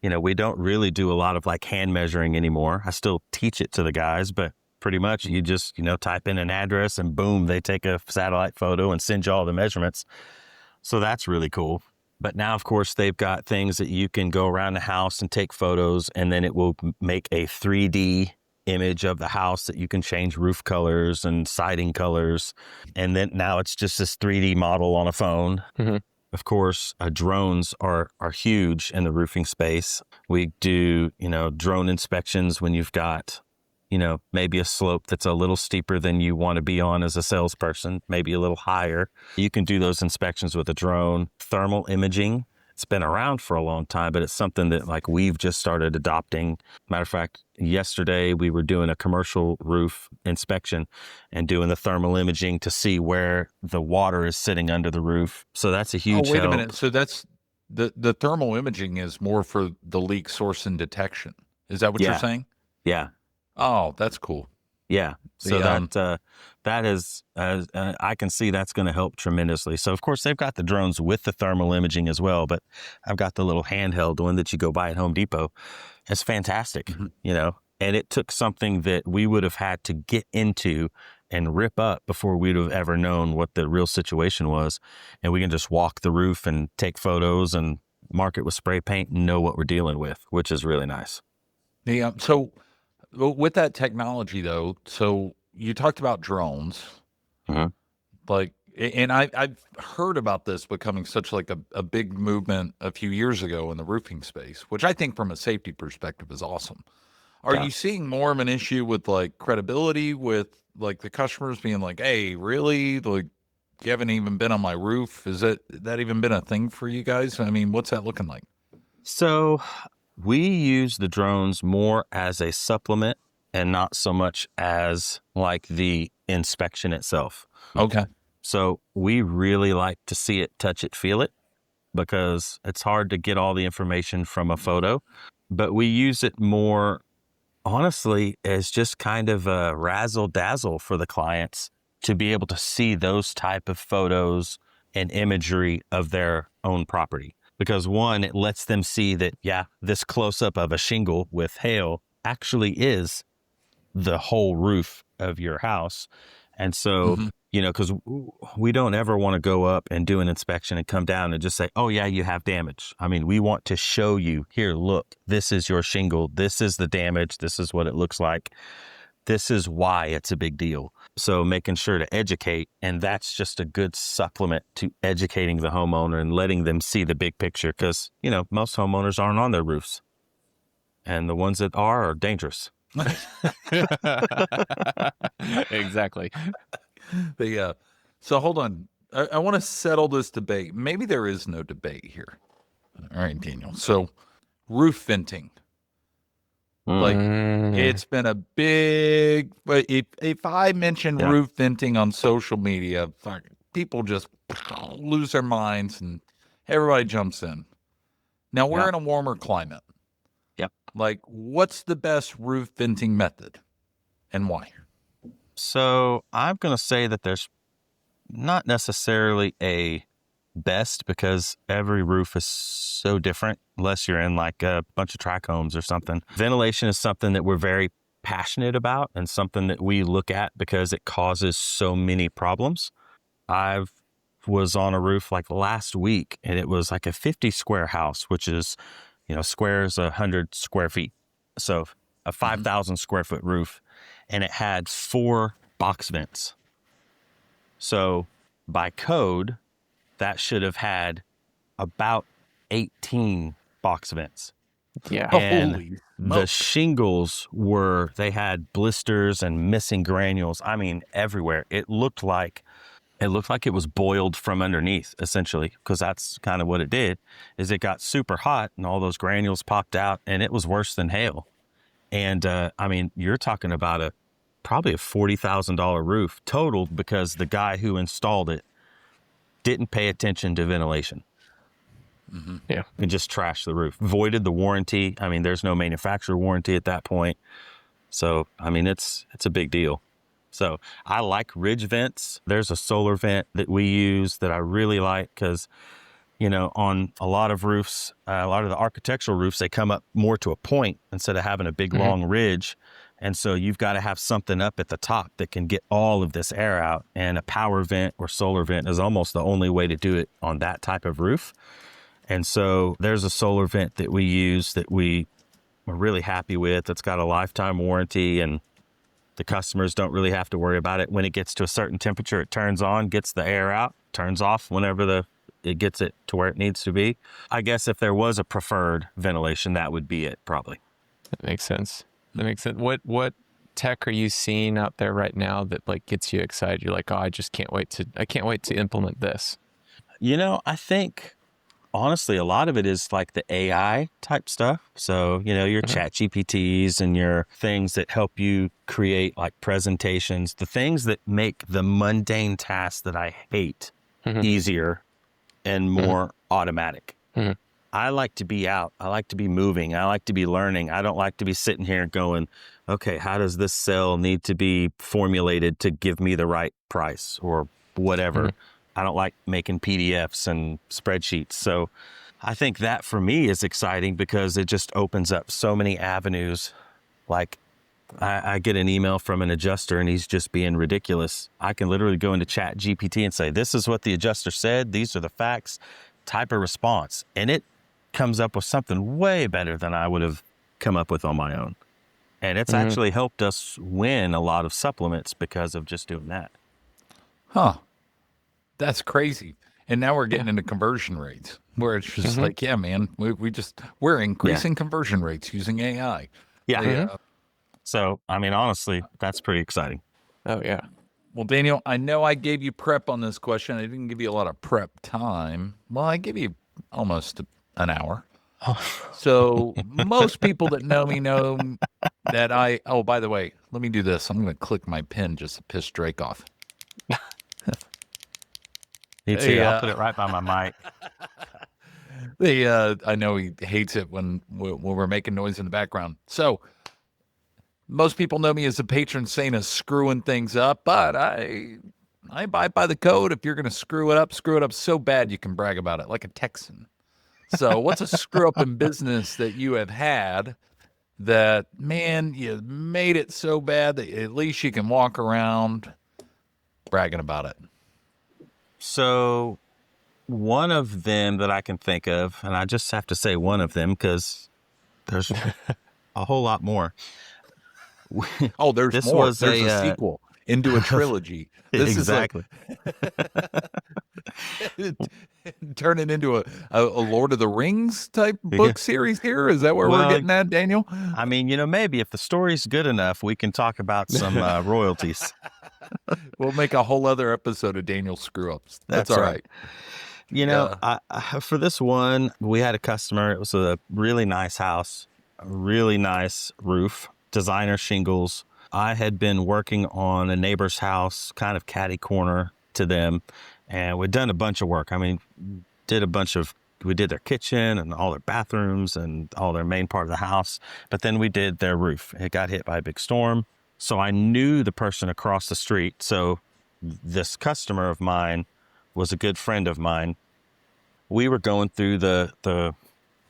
we don't really do a lot of like hand measuring anymore. I still teach it to the guys, but pretty much you just, type in an address and boom, they take a satellite photo and send you all the measurements. So that's really cool. But now, of course, they've got things that you can go around the house and take photos, and then it will make a 3D image of the house that you can change roof colors and siding colors. And then now it's just this 3D model on a phone. Mm-hmm. Of course, drones are huge in the roofing space. We do, drone inspections when you've got, maybe a slope that's a little steeper than you want to be on as a salesperson, maybe a little higher. You can do those inspections with a drone. Thermal imaging, it's been around for a long time, but it's something that like we've just started adopting. Matter of fact, yesterday we were doing a commercial roof inspection and doing the thermal imaging to see where the water is sitting under the roof. So that's a huge Oh, wait help. a minute. So that's the thermal imaging is more for the leak source and detection. Is that what you're saying? Yeah. Oh, that's cool. Yeah. So The, that is, I can see that's going to help tremendously. So of course they've got the drones with the thermal imaging as well, but I've got the little handheld one that you go buy at Home Depot. It's fantastic, Mhm. and it took something that we would have had to get into and rip up before we'd have ever known what the real situation was. And we can just walk the roof and take photos and mark it with spray paint and know what we're dealing with, which is really nice. Yeah. So with that technology though, so you talked about drones, Mhm. like, and I've heard about this becoming such like a big movement a few years ago in the roofing space, which I think from a safety perspective is awesome. Are Yeah. you seeing more of an issue with like credibility with like the customers being like, hey, really? Like, you haven't even been on my roof. Is that even been a thing for you guys? I mean, what's that looking like? So we use the drones more as a supplement and not so much as like the inspection itself. Okay. So we really like to see it, touch it, feel it, because it's hard to get all the information from a photo. But we use it more, honestly, as just kind of a razzle dazzle for the clients to be able to see those type of photos and imagery of their own property. Because one, it lets them see that, yeah, this close up of a shingle with hail actually is the whole roof of your house. And so, Mhm. because we don't ever want to go up and do an inspection and come down and just say, oh, yeah, you have damage. I mean, we want to show you, here, look, this is your shingle. This is the damage. This is what it looks like. This is why it's a big deal. So making sure to educate, and that's just a good supplement to educating the homeowner and letting them see the big picture because, most homeowners aren't on their roofs. And the ones that are dangerous. Exactly. So hold on. I want to settle this debate. Maybe there is no debate here. All right, Daniel. So roof venting. Like it's been a big. If I mention Yeah. roof venting on social media, people just lose their minds and everybody jumps in. Now we're Yeah. in a warmer climate. Yep. Like, what's the best roof venting method, and why? So I'm going to say that there's not necessarily a best, because every roof is so different, unless you're in like a bunch of tract homes or something. Ventilation is something that we're very passionate about and something that we look at because it causes so many problems. I was on a roof like last week, and it was like a 50 square house, which is, square is 100 square feet. So a 5,000 square foot roof, and it had 4 box vents. So by code, that should have had about 18 box vents. Yeah. And Holy the smoke. shingles they had blisters and missing granules. I mean, everywhere. It looked like it was boiled from underneath, essentially, because that's kind of what it did, is it got super hot and all those granules popped out, and it was worse than hail. And I mean, you're talking about probably a $40,000 roof totaled because the guy who installed it didn't pay attention to ventilation. Yeah. And just trashed the roof, voided the warranty. I mean, there's no manufacturer warranty at that point. So, I mean, it's a big deal. So I like ridge vents. There's a solar vent that we use that I really like because, on a lot of roofs, a lot of the architectural roofs, they come up more to a point instead of having a big long ridge. And so you've got to have something up at the top that can get all of this air out. And a power vent or solar vent is almost the only way to do it on that type of roof. And so there's a solar vent that we use that we are really happy with. It's got a lifetime warranty, and the customers don't really have to worry about it. When it gets to a certain temperature, it turns on, gets the air out, turns off whenever it gets it to where it needs to be. I guess if there was a preferred ventilation, that would be it, probably. That makes sense. What tech are you seeing out there right now that like gets you excited? You're like, oh, I can't wait to implement this. I think honestly, a lot of it is like the AI type stuff. So, your chat GPTs and your things that help you create like presentations, the things that make the mundane tasks that I hate easier and more automatic. I like to be out. I like to be moving. I like to be learning. I don't like to be sitting here going, okay, how does this cell need to be formulated to give me the right price or whatever. I don't like making PDFs and spreadsheets. So I think that for me is exciting because it just opens up so many avenues. Like I get an email from an adjuster and he's just being ridiculous. I can literally go into chat GPT and say, this is what the adjuster said. These are the facts, type a response. And it comes up with something way better than I would have come up with on my own. And it's actually helped us win a lot of supplements because of just doing that. Huh. That's crazy. And now we're getting into conversion rates where it's just like, yeah, man, we're increasing conversion rates using AI. Yeah. So, I mean, honestly, that's pretty exciting. Oh, yeah. Well, Daniel, I know I gave you prep on this question. I didn't give you a lot of prep time. Well, I gave you almost an hour. So most people that know me know that oh, by the way, let me do this. I'm going to click my pen just to piss Drake off. Me too. I'll put it right by my mic. I know he hates it when we're making noise in the background. So most people know me as a patron saint of screwing things up, but I abide by the code. If you're going to screw it up so bad you can brag about it like a Texan. So what's a screw up in business that you have had that, man, you made it so bad that at least you can walk around bragging about it? So one of them that I can think of, and I just have to say one of them because there's a whole lot more. Oh, there's this more. Was there's a sequel into a trilogy. This exactly. Turn it into a Lord of the Rings type book series here? Is that where we're getting at, Daniel? I mean, maybe if the story's good enough, we can talk about some royalties. We'll make a whole other episode of Daniel screw-ups. That's all right. For this one, we had a customer. It was a really nice house, a really nice roof, designer shingles. I had been working on a neighbor's house, kind of catty corner to them, and we'd done a bunch of work. I mean, we did their kitchen and all their bathrooms and all their main part of the house, but then we did their roof. It got hit by a big storm. So I knew the person across the street. So this customer of mine was a good friend of mine. We were going through the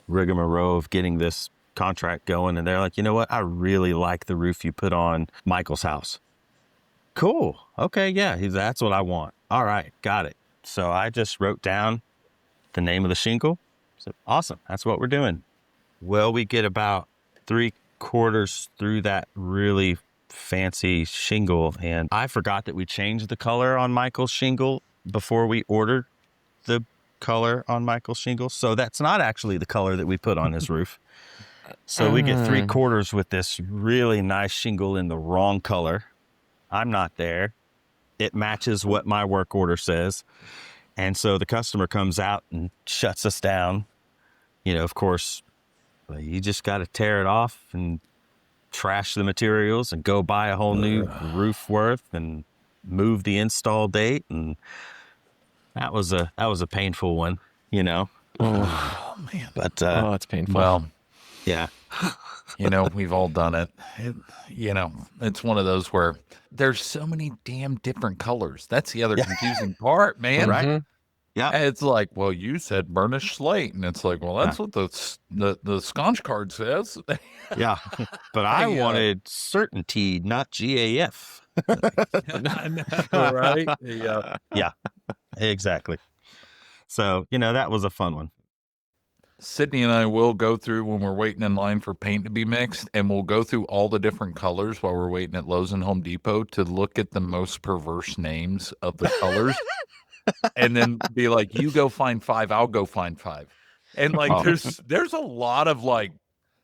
rigmarole of getting this contract going, and they're like, you know what? I really like the roof you put on Michael's house. Cool. Okay, yeah, that's what I want. All right, got it. So I just wrote down the name of the shingle. So awesome, that's what we're doing. Well, we get about 3/4 through that really fancy shingle, and I forgot that we changed the color on Michael's shingle before we ordered the color on Michael's shingle. So that's not actually the color that we put on his roof. So we get 3/4 with this really nice shingle in the wrong color. I'm not there. It matches what my work order says. And so the customer comes out and shuts us down. Of course, you just got to tear it off and trash the materials and go buy a whole new roof worth and move the install date. And that was a painful one, Oh, man. But, it's painful. Well, yeah. We've all done it. It's one of those where there's so many damn different colors. That's the other confusing part, man. Right? Yeah. It's like, well, you said burnished slate, and it's like, well, that's what the sconce card says. Yeah, but I wanted certainty, not GAF. I know, right? Yeah. Yeah, exactly. So, that was a fun one. Sydney and I will go through when we're waiting in line for paint to be mixed, and we'll go through all the different colors while we're waiting at Lowe's and Home Depot to look at the most perverse names of the colors. And then be like, you go find 5, I'll go find 5. And there's a lot of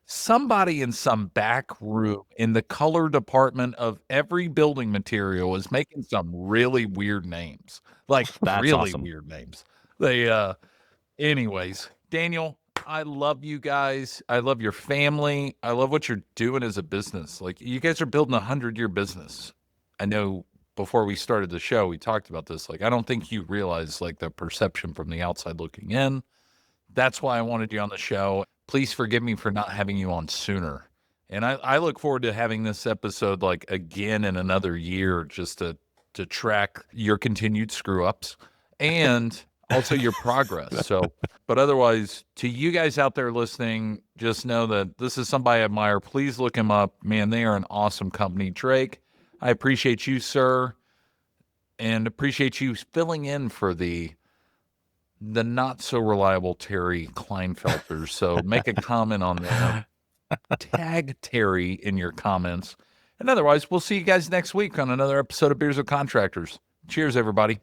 somebody in some back room in the color department of every building material is making some really weird names. That's really awesome. Weird names. Anyways, Daniel, I love you guys. I love your family. I love what you're doing as a business. You guys are building a 100-year business. I know before we started the show, we talked about this. I don't think you realize the perception from the outside looking in. That's why I wanted you on the show. Please forgive me for not having you on sooner. And I look forward to having this episode again in another year, just to track your continued screw ups and also your progress. So, but otherwise, to you guys out there listening, just know that this is somebody I admire. Please look him up. Man, they are an awesome company. Drake, I appreciate you, sir, and appreciate you filling in for the not so reliable Terry Kleinfelter. So make a comment on that. Tag Terry in your comments. And otherwise, we'll see you guys next week on another episode of Beers with Contractors. Cheers, everybody.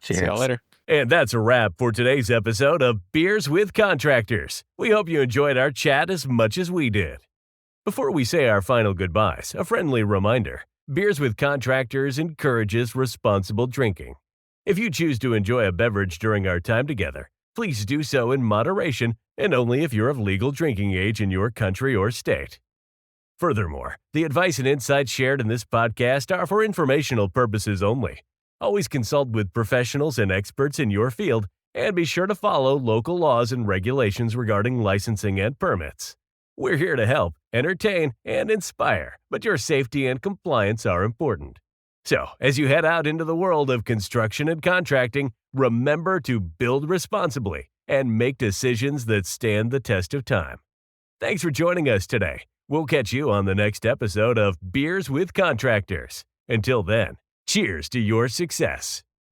Cheers. See y'all later. And that's a wrap for today's episode of Beers with Contractors. We hope you enjoyed our chat as much as we did. Before we say our final goodbyes, a friendly reminder. Beers with Contractors encourages responsible drinking. If you choose to enjoy a beverage during our time together, please do so in moderation and only if you're of legal drinking age in your country or state. Furthermore, the advice and insights shared in this podcast are for informational purposes only. Always consult with professionals and experts in your field, and be sure to follow local laws and regulations regarding licensing and permits. We're here to help, entertain, and inspire, but your safety and compliance are important. So, as you head out into the world of construction and contracting, remember to build responsibly and make decisions that stand the test of time. Thanks for joining us today. We'll catch you on the next episode of Beers with Contractors. Until then, cheers to your success.